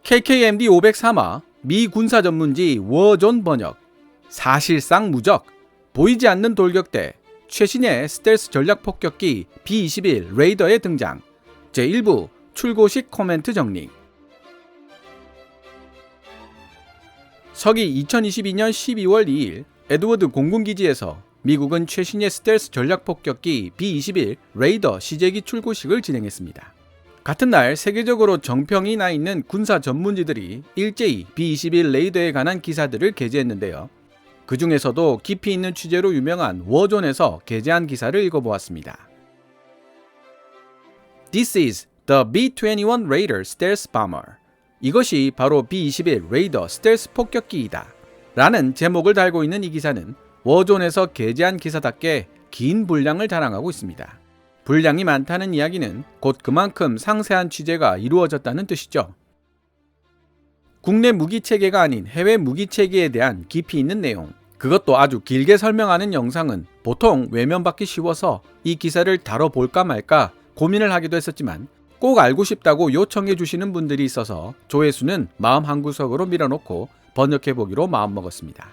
KKMD 503화 미 군사 전문지 워존 번역, 사실상 무적, 보이지 않는 돌격대, 최신의 스텔스 전략 폭격기 B-21 레이더의 등장, 제1부 출고식 코멘트 정리. 서기 2022년 12월 2일 에드워드 공군기지에서 미국은 최신의 스텔스 전략 폭격기 B-21 레이더 시제기 출고식을 진행했습니다. 같은 날 세계적으로 정평이 나 있는 군사 전문지들이 일제히 B-21 레이더에 관한 기사들을 게재했는데요. 그 중에서도 깊이 있는 취재로 유명한 워존에서 게재한 기사를 읽어보았습니다. This is the B-21 Raider Stealth Bomber. 이것이 바로 B-21 레이더 스텔스 폭격기이다 라는 제목을 달고 있는 이 기사는 워존에서 게재한 기사답게 긴 분량을 자랑하고 있습니다. 분량이 많다는 이야기는 곧 그만큼 상세한 취재가 이루어졌다는 뜻이죠. 국내 무기체계가 아닌 해외 무기체계에 대한 깊이 있는 내용, 그것도 아주 길게 설명하는 영상은 보통 외면받기 쉬워서 이 기사를 다뤄볼까 말까 고민을 하기도 했었지만 꼭 알고 싶다고 요청해 주시는 분들이 있어서 조회수는 마음 한구석으로 밀어놓고 번역해보기로 마음먹었습니다.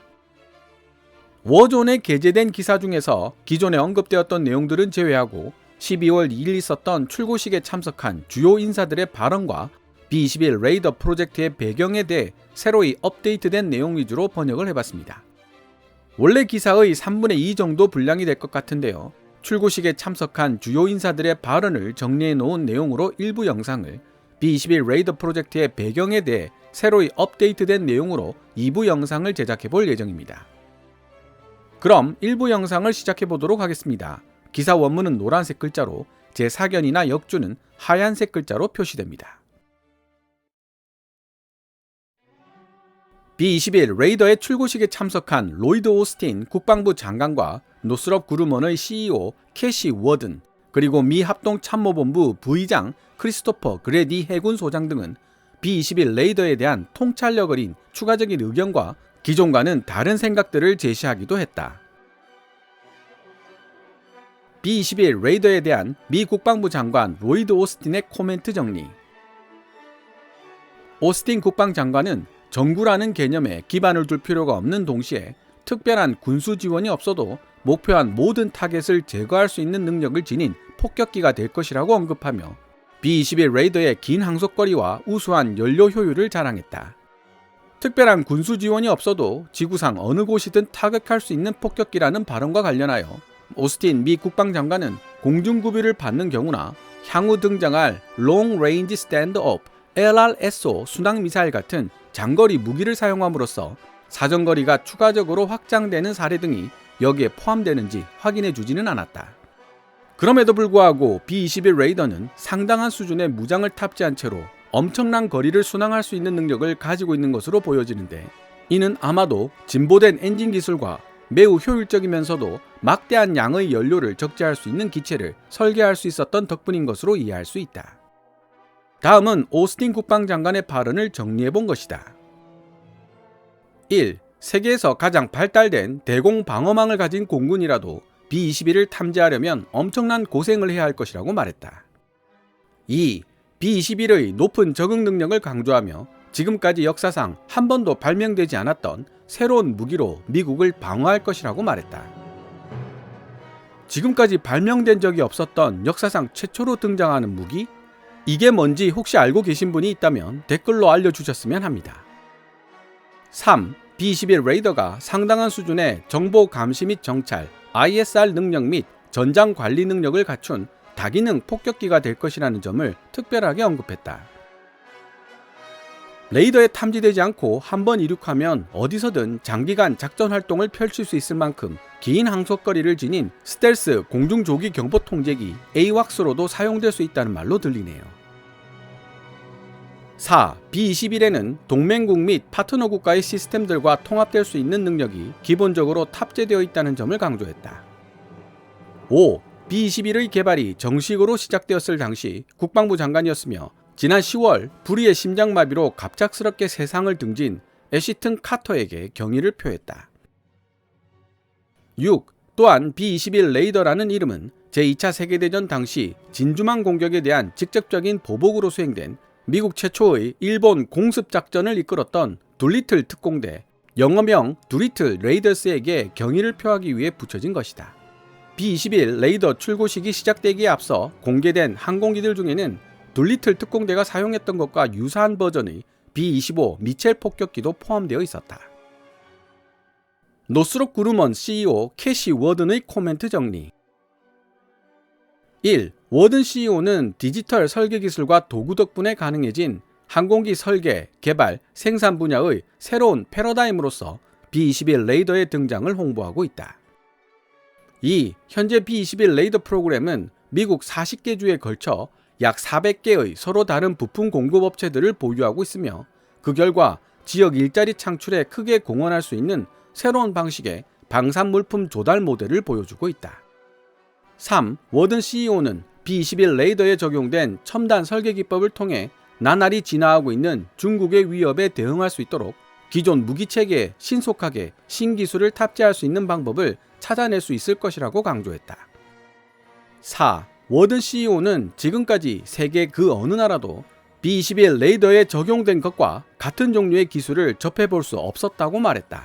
워존에 게재된 기사 중에서 기존에 언급되었던 내용들은 제외하고 12월 2일 있었던 출고식에 참석한 주요 인사들의 발언과 B-21 레이더 프로젝트의 배경에 대해 새로이 업데이트된 내용 위주로 번역을 해봤습니다. 원래 기사의 3분의 2 정도 분량이 될 것 같은데요. 출고식에 참석한 주요 인사들의 발언을 정리해 놓은 내용으로 일부 영상을, B-21 레이더 프로젝트의 배경에 대해 새로이 업데이트된 내용으로 2부 영상을 제작해 볼 예정입니다. 그럼 1부 영상을 시작해 보도록 하겠습니다. 기사 원문은 노란색 글자로, 제 사견이나 역주는 하얀색 글자로 표시됩니다. B-21 레이더의 출고식에 참석한 로이드 오스틴 국방부 장관과 노스럽 그루먼의 CEO 캐시 워든, 그리고 미 합동참모본부 부의장 크리스토퍼 그레디 해군 소장 등은 B-21 레이더에 대한 통찰력 어린 추가적인 의견과 기존과는 다른 생각들을 제시하기도 했다. B-21 레이더에 대한 미 국방부 장관 로이드 오스틴의 코멘트 정리. 오스틴 국방장관은 정구라는 개념에 기반을 둘 필요가 없는 동시에 특별한 군수 지원이 없어도 목표한 모든 타겟을 제거할 수 있는 능력을 지닌 폭격기가 될 것이라고 언급하며 B-21 레이더의 긴 항속거리와 우수한 연료 효율을 자랑했다. 특별한 군수 지원이 없어도 지구상 어느 곳이든 타격할 수 있는 폭격기라는 발언과 관련하여 오스틴 미 국방장관은 공중구비를 받는 경우나 향후 등장할 Long Range Stand-Off LRSO 순항미사일 같은 장거리 무기를 사용함으로써 사정거리가 추가적으로 확장되는 사례 등이 여기에 포함되는지 확인해 주지는 않았다. 그럼에도 불구하고 B-21 레이더는 상당한 수준의 무장을 탑재한 채로 엄청난 거리를 순항할 수 있는 능력을 가지고 있는 것으로 보여지는데, 이는 아마도 진보된 엔진 기술과 매우 효율적이면서도 막대한 양의 연료를 적재할 수 있는 기체를 설계할 수 있었던 덕분인 것으로 이해할 수 있다. 다음은 오스틴 국방장관의 발언을 정리해본 것이다. 1. 세계에서 가장 발달된 대공 방어망을 가진 공군이라도 B-21을 탐지하려면 엄청난 고생을 해야 할 것이라고 말했다. 2. B-21의 높은 적응 능력을 강조하며 지금까지 역사상 한 번도 발명되지 않았던 새로운 무기로 미국을 방어할 것이라고 말했다. 지금까지 발명된 적이 없었던 역사상 최초로 등장하는 무기? 이게 뭔지 혹시 알고 계신 분이 있다면 댓글로 알려주셨으면 합니다. 3. B-21 레이더가 상당한 수준의 정보 감시 및 정찰, ISR 능력 및 전장 관리 능력을 갖춘 다기능 폭격기가 될 것이라는 점을 특별하게 언급했다. 레이더에 탐지되지 않고 한번 이륙하면 어디서든 장기간 작전 활동을 펼칠 수 있을 만큼 긴 항속거리를 지닌 스텔스 공중조기 경보 통제기 AWACS로도 사용될 수 있다는 말로 들리네요. 4. B-21에는 동맹국 및 파트너 국가의 시스템들과 통합될 수 있는 능력이 기본적으로 탑재되어 있다는 점을 강조했다. 5. B-21의 개발이 정식으로 시작되었을 당시 국방부 장관이었으며 지난 10월 불의의 심장마비로 갑작스럽게 세상을 등진 애시튼 카터에게 경의를 표했다. 6. 또한 B-21 레이더라는 이름은 제2차 세계대전 당시 진주만 공격에 대한 직접적인 보복으로 수행된 미국 최초의 일본 공습작전을 이끌었던 둘리틀 특공대, 영어명 둘리틀 레이더스에게 경의를 표하기 위해 붙여진 것이다. B-21 레이더 출고 시기 시작되기에 앞서 공개된 항공기들 중에는 둘리틀 특공대가 사용했던 것과 유사한 버전의 B-25 미첼 폭격기도 포함되어 있었다. 노스롭 그루먼 CEO 캐시 워든의 코멘트 정리. 1. 워든 CEO는 디지털 설계 기술과 도구 덕분에 가능해진 항공기 설계, 개발, 생산 분야의 새로운 패러다임으로서 B-21 레이더의 등장을 홍보하고 있다. 2. 현재 B-21 레이더 프로그램은 미국 40개 주에 걸쳐 약 400개의 서로 다른 부품 공급업체들을 보유하고 있으며 그 결과 지역 일자리 창출에 크게 공헌할 수 있는 새로운 방식의 방산물품 조달 모델을 보여주고 있다. 3. 워든 CEO는 B-21 레이더에 적용된 첨단 설계 기법을 통해 나날이 진화하고 있는 중국의 위협에 대응할 수 있도록 기존 무기체계에 신속하게 신기술을 탑재할 수 있는 방법을 찾아낼 수 있을 것이라고 강조했다. 4. 워든 CEO는 지금까지 세계 그 어느 나라도 B-21 레이더에 적용된 것과 같은 종류의 기술을 접해볼 수 없었다고 말했다.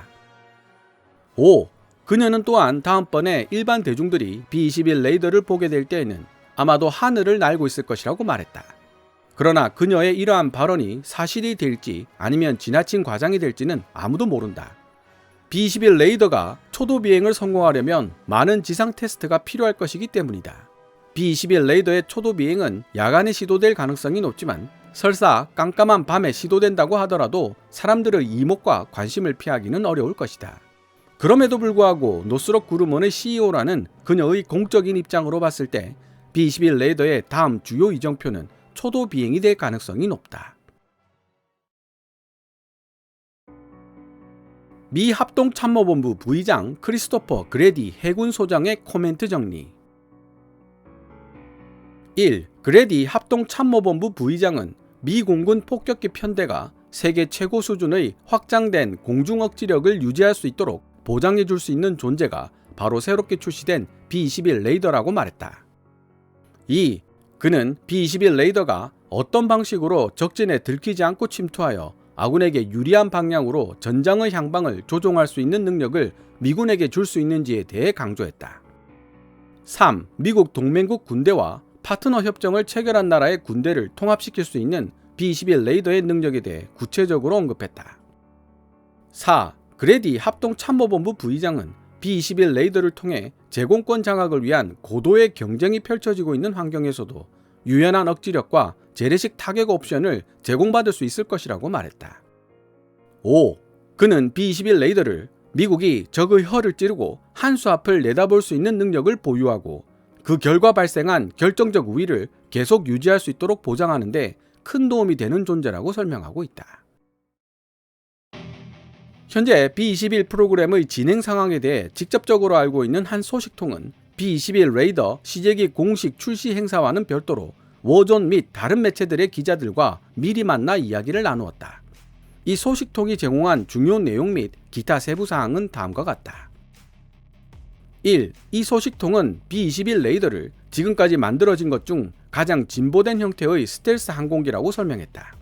5. 그녀는 또한 다음번에 일반 대중들이 B-21 레이더를 보게 될 때에는 아마도 하늘을 날고 있을 것이라고 말했다. 그러나 그녀의 이러한 발언이 사실이 될지 아니면 지나친 과장이 될지는 아무도 모른다. B-21 레이더가 초도 비행을 성공하려면 많은 지상 테스트가 필요할 것이기 때문이다. B-21 레이더의 초도 비행은 야간에 시도될 가능성이 높지만 설사 깜깜한 밤에 시도된다고 하더라도 사람들의 이목과 관심을 피하기는 어려울 것이다. 그럼에도 불구하고 노스롭 그루먼의 CEO라는 그녀의 공적인 입장으로 봤을 때 B-21 레이더의 다음 주요 이정표는 초도 비행이 될 가능성이 높다. 미 합동참모본부 부의장 크리스토퍼 그레디 해군소장의 코멘트 정리. 1. 그레디 합동참모본부 부의장은 미 공군 폭격기 편대가 세계 최고 수준의 확장된 공중억지력을 유지할 수 있도록 보장해 줄 수 있는 존재가 바로 새롭게 출시된 B-21 레이더라고 말했다. 2. 그는 B-21 레이더가 어떤 방식으로 적진에 들키지 않고 침투하여 아군에게 유리한 방향으로 전장의 향방을 조종할 수 있는 능력을 미군에게 줄 수 있는지에 대해 강조했다. 3. 미국 동맹국 군대와 파트너 협정을 체결한 나라의 군대를 통합시킬 수 있는 B-21 레이더의 능력에 대해 구체적으로 언급했다. 4. 그레디 합동참모본부 부의장은 B-21 레이더를 통해 제공권 장악을 위한 고도의 경쟁이 펼쳐지고 있는 환경에서도 유연한 억지력과 재래식 타격 옵션을 제공받을 수 있을 것이라고 말했다. 5. 그는 B-21 레이더를 미국이 적의 혀를 찌르고 한 수 앞을 내다볼 수 있는 능력을 보유하고 그 결과 발생한 결정적 우위를 계속 유지할 수 있도록 보장하는 데 큰 도움이 되는 존재라고 설명하고 있다. 현재 B-21 프로그램의 진행 상황에 대해 직접적으로 알고 있는 한 소식통은 B-21 레이더 시제기 공식 출시 행사와는 별도로 워존 및 다른 매체들의 기자들과 미리 만나 이야기를 나누었다. 이 소식통이 제공한 중요 내용 및 기타 세부 사항은 다음과 같다. 1. 이 소식통은 B-21 레이더를 지금까지 만들어진 것 중 가장 진보된 형태의 스텔스 항공기라고 설명했다.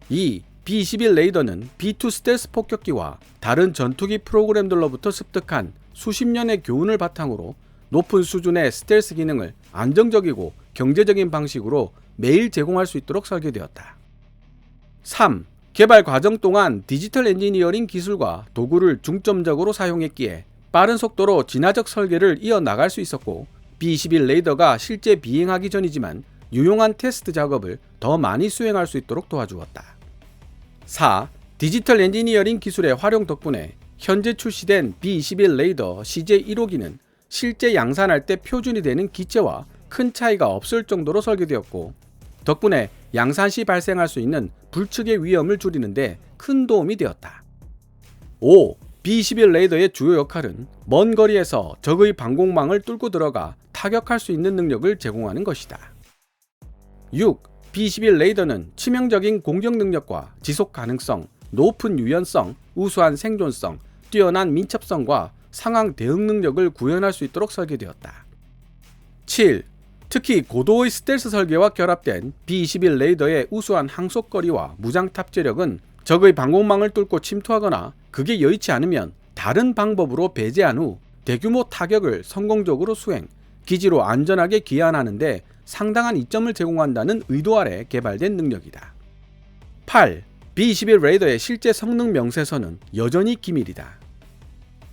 2. B-21 레이더는 B-2 스텔스 폭격기와 다른 전투기 프로그램들로부터 습득한 수십 년의 교훈을 바탕으로 높은 수준의 스텔스 기능을 안정적이고 경제적인 방식으로 매일 제공할 수 있도록 설계되었다. 3. 개발 과정 동안 디지털 엔지니어링 기술과 도구를 중점적으로 사용했기에 빠른 속도로 진화적 설계를 이어나갈 수 있었고 B-21 레이더가 실제 비행하기 전이지만 유용한 테스트 작업을 더 많이 수행할 수 있도록 도와주었다. 4. 디지털 엔지니어링 기술의 활용 덕분에 현재 출시된 B-21 레이더 CJ1호기는 실제 양산할 때 표준이 되는 기체와 큰 차이가 없을 정도로 설계되었고 덕분에 양산 시 발생할 수 있는 불측의 위험을 줄이는 데 큰 도움이 되었다. 5. B-21 레이더의 주요 역할은 먼 거리에서 적의 방공망을 뚫고 들어가 타격할 수 있는 능력을 제공하는 것이다. 6. B-21 레이더는 치명적인 공격 능력과 지속 가능성, 높은 유연성, 우수한 생존성, 뛰어난 민첩성과 상황 대응 능력을 구현할 수 있도록 설계되었다. 7. 특히 고도의 스텔스 설계와 결합된 B-21 레이더의 우수한 항속거리와 무장 탑재력은 적의 방공망을 뚫고 침투하거나 그게 여의치 않으면 다른 방법으로 배제한 후 대규모 타격을 성공적으로 수행, 기지로 안전하게 귀환하는 데 상당한 이점을 제공한다는 의도 아래 개발된 능력이다. 8. B-21 레이더의 실제 성능 명세서는 여전히 기밀이다.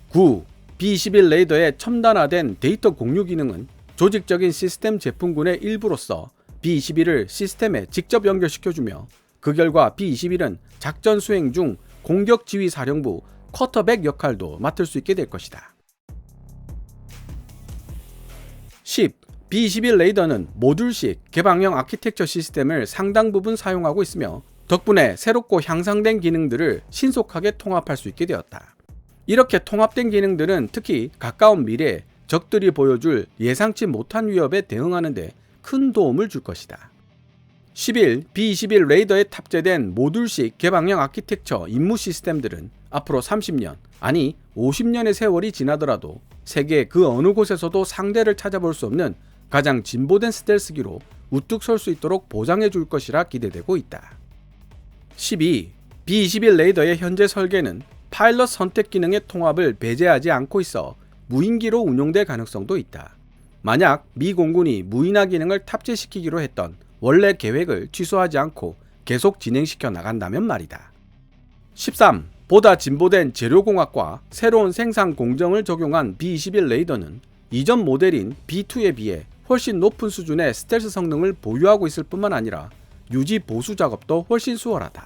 9. B-21 레이더의 첨단화된 데이터 공유 기능은 조직적인 시스템 제품군의 일부로서 B-21을 시스템에 직접 연결시켜주며 그 결과 B-21은 작전 수행 중 공격지휘사령부 쿼터백 역할도 맡을 수 있게 될 것이다. 10. B-21 레이더는 모듈식 개방형 아키텍처 시스템을 상당 부분 사용하고 있으며 덕분에 새롭고 향상된 기능들을 신속하게 통합할 수 있게 되었다. 이렇게 통합된 기능들은 특히 가까운 미래에 적들이 보여줄 예상치 못한 위협에 대응하는 데 큰 도움을 줄 것이다. 11. B-21 레이더에 탑재된 모듈식 개방형 아키텍처 임무 시스템들은 앞으로 30년, 아니 50년의 세월이 지나더라도 세계 그 어느 곳에서도 상대를 찾아볼 수 없는 가장 진보된 스텔스기로 우뚝 설 수 있도록 보장해 줄 것이라 기대되고 있다. 12. B-21 레이더의 현재 설계는 파일럿 선택 기능의 통합을 배제하지 않고 있어 무인기로 운용될 가능성도 있다. 만약 미 공군이 무인화 기능을 탑재시키기로 했던 원래 계획을 취소하지 않고 계속 진행시켜 나간다면 말이다. 13. 보다 진보된 재료공학과 새로운 생산 공정을 적용한 B-21 레이더는 이전 모델인 B2에 비해 훨씬 높은 수준의 스텔스 성능을 보유하고 있을 뿐만 아니라 유지 보수 작업도 훨씬 수월하다.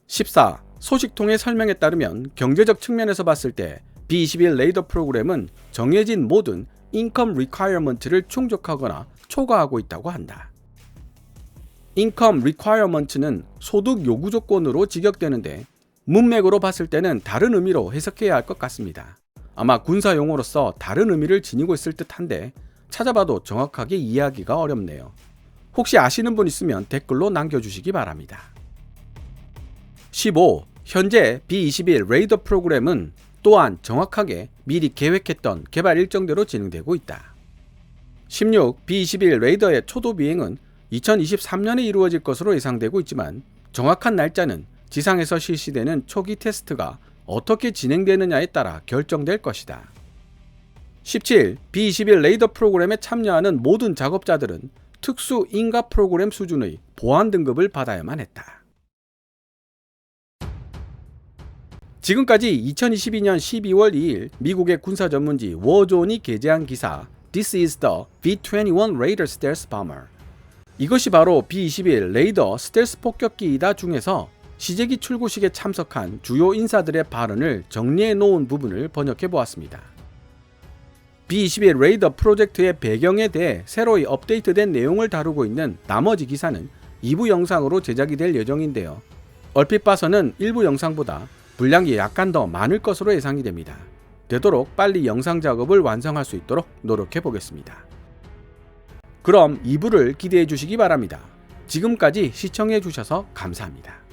14. 소식통의 설명에 따르면 경제적 측면에서 봤을 때 B-21 레이더 프로그램은 정해진 모든 인컴 리콰이어먼트를 충족하거나 초과하고 있다고 한다. 인컴 리콰이어먼트는 소득 요구 조건으로 직역되는데 문맥으로 봤을 때는 다른 의미로 해석해야 할 것 같습니다. 아마 군사 용어로서 다른 의미를 지니고 있을 듯한데 찾아봐도 정확하게 이해하기가 어렵네요. 혹시 아시는 분 있으면 댓글로 남겨주시기 바랍니다. 15. 현재 B-21 레이더 프로그램은 또한 정확하게 미리 계획했던 개발 일정대로 진행되고 있다. 16. B-21 레이더의 초도 비행은 2023년에 이루어질 것으로 예상되고 있지만 정확한 날짜는 지상에서 실시되는 초기 테스트가 어떻게 진행되느냐에 따라 결정될 것이다. 17. B-21 레이더 프로그램에 참여하는 모든 작업자들은 특수 인가 프로그램 수준의 보안 등급을 받아야만 했다. 지금까지 2022년 12월 2일 미국의 군사 전문지 워존이 게재한 기사 This is the B-21 Raider Stealth Bomber. 이것이 바로 B-21 레이더 스텔스 폭격기이다 중에서 시제기 출고식에 참석한 주요 인사들의 발언을 정리해 놓은 부분을 번역해 보았습니다. B-21 레이더 프로젝트의 배경에 대해 새로이 업데이트된 내용을 다루고 있는 나머지 기사는 2부 영상으로 제작이 될 예정인데요. 얼핏 봐서는 1부 영상보다 분량이 약간 더 많을 것으로 예상이 됩니다. 되도록 빨리 영상 작업을 완성할 수 있도록 노력해 보겠습니다. 그럼 2부를 기대해 주시기 바랍니다. 지금까지 시청해 주셔서 감사합니다.